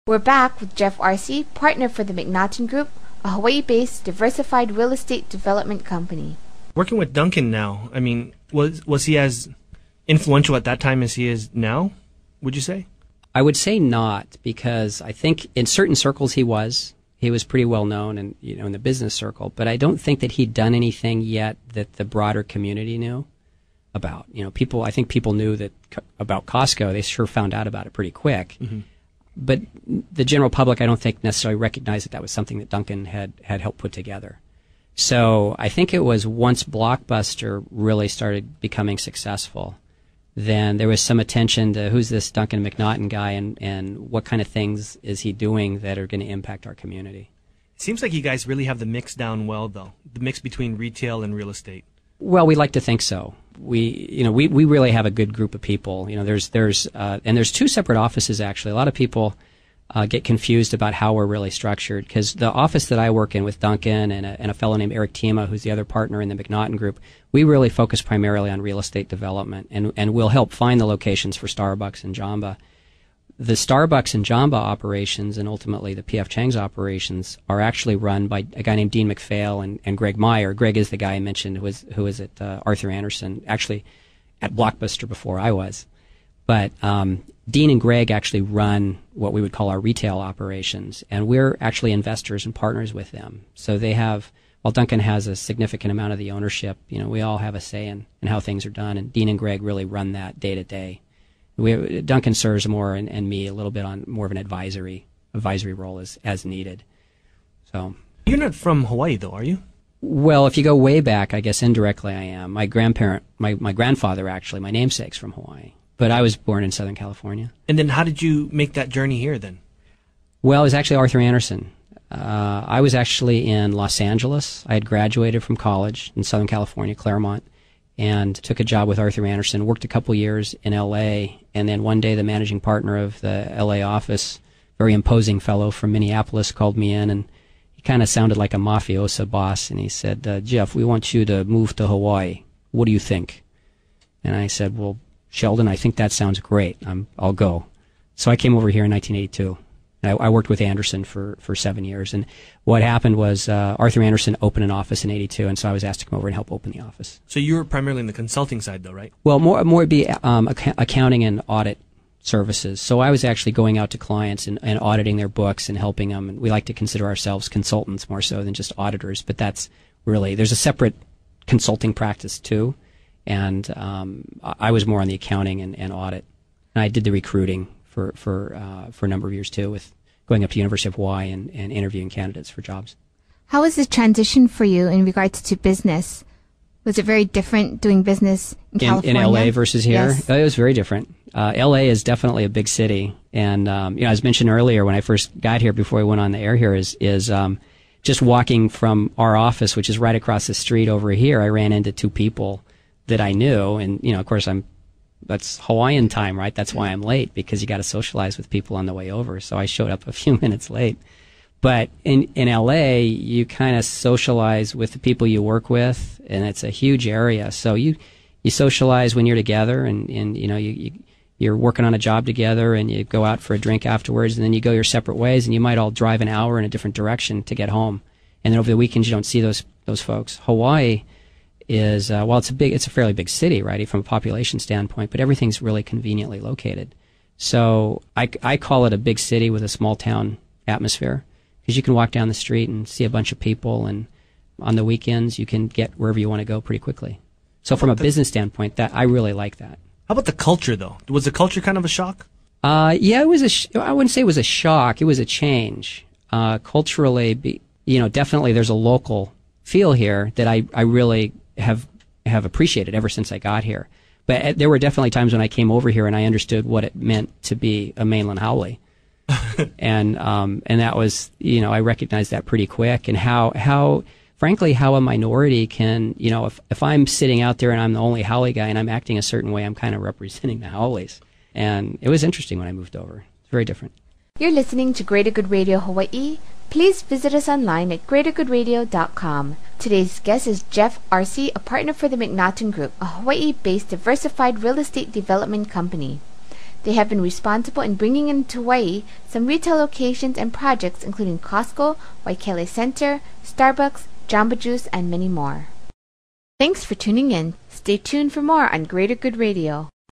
We're back with Jeff Arce, partner for the MacNaughton Group, a Hawaii-based diversified real estate development company. Working with Duncan now, I mean, was he as influential at that time as he is now, would you say? I would say not, because I think in certain circles he was pretty well known, and in the business circle. But I don't think that he'd done anything yet that the broader community knew about. I think people knew that about Costco. They sure found out about it pretty quick. Mm-hmm. But the general public, I don't think necessarily recognized that was something that Duncan had helped put together. So I think it was once Blockbuster really started becoming successful, then there was some attention to who's this Duncan MacNaughton guy, and what kind of things is he doing that are going to impact our community. It seems like you guys really have the mix down well, though, the mix between retail and real estate. Well, we like to think so. We really have a good group of people. There's two separate offices, actually. A lot of people get confused about how we're really structured, because the office that I work in with Duncan and a fellow named Eric Tima, who's the other partner in the MacNaughton Group, we really focus primarily on real estate development, and we'll help find the locations for Starbucks and Jamba. The Starbucks and Jamba operations, and ultimately the P.F. Chang's operations, are actually run by a guy named Dean McPhail and Greg Meyer. Greg is the guy I mentioned who was at Arthur Andersen, actually at Blockbuster before I was. But Dean and Greg actually run what we would call our retail operations, and we're actually investors and partners with them. So they have, while Duncan has a significant amount of the ownership, we all have a say in how things are done, and Dean and Greg really run that day to day. Duncan serves more, and me a little bit on more of an advisory role as needed. So you're not from Hawaii, though, are you? Well, if you go way back, I guess indirectly I am. My grandfather, actually, my namesake's from Hawaii, but I was born in Southern California. And then how did you make that journey here then? Well, it was actually Arthur Andersen. I was actually in Los Angeles. I had graduated from college in Southern California, Claremont, and took a job with Arthur Andersen, worked a couple years in L.A., and then one day the managing partner of the L.A. office, very imposing fellow from Minneapolis, called me in, and he kind of sounded like a mafioso boss, and he said, Jeff, we want you to move to Hawaii. What do you think? And I said, well, Sheldon, I think that sounds great. I'll go. So I came over here in 1982. I worked with Andersen for 7 years, and what happened was Arthur Andersen opened an office in '82, and so I was asked to come over and help open the office. So you were primarily in the consulting side, though, right? Well, more would be accounting and audit services. So I was actually going out to clients and auditing their books and helping them. And we like to consider ourselves consultants more so than just auditors, but that's really, there's a separate consulting practice too, and I was more on the accounting and audit, and I did the recruiting for a number of years too, with going up to University of Hawaii and interviewing candidates for jobs. How was the transition for you in regards to business? Was it very different doing business in California? In LA versus here? Yes. It was very different. LA is definitely a big city, and as mentioned earlier, when I first got here before I went on the air here, is just walking from our office, which is right across the street over here, I ran into two people that I knew, and of course that's Hawaiian time, right? That's why I'm late, because you got to socialize with people on the way over. So I showed up a few minutes late. But in LA, you kind of socialize with the people you work with, and it's a huge area. So you socialize when you're together, and you're working on a job together, and you go out for a drink afterwards, and then you go your separate ways, and you might all drive an hour in a different direction to get home. And then over the weekends, you don't see those folks. Hawaii is it's a fairly big city, right, from a population standpoint, but everything's really conveniently located. So I call it a big city with a small town atmosphere, because you can walk down the street and see a bunch of people, and on the weekends you can get wherever you want to go pretty quickly. So from a business standpoint, that I really like that. How about the culture, though? Was the culture kind of a shock? Yeah, it was I wouldn't say it was a shock. It was a change. Culturally, definitely there's a local feel here that I really have appreciated ever since I got here. But there were definitely times when I came over here and I understood what it meant to be a mainland haole. and that was, I recognized that pretty quick, and how frankly, how a minority can, if I'm sitting out there and I'm the only haole guy and I'm acting a certain way, I'm kind of representing the haoles. And it was interesting when I moved over. It's very different. You're listening to Greater Good Radio Hawaii. Please visit us online at greatergoodradio.com. Today's guest is Jeff Arce, a partner for the MacNaughton Group, a Hawaii-based diversified real estate development company. They have been responsible in bringing into Hawaii some retail locations and projects including Costco, Waikele Center, Starbucks, Jamba Juice, and many more. Thanks for tuning in. Stay tuned for more on Greater Good Radio.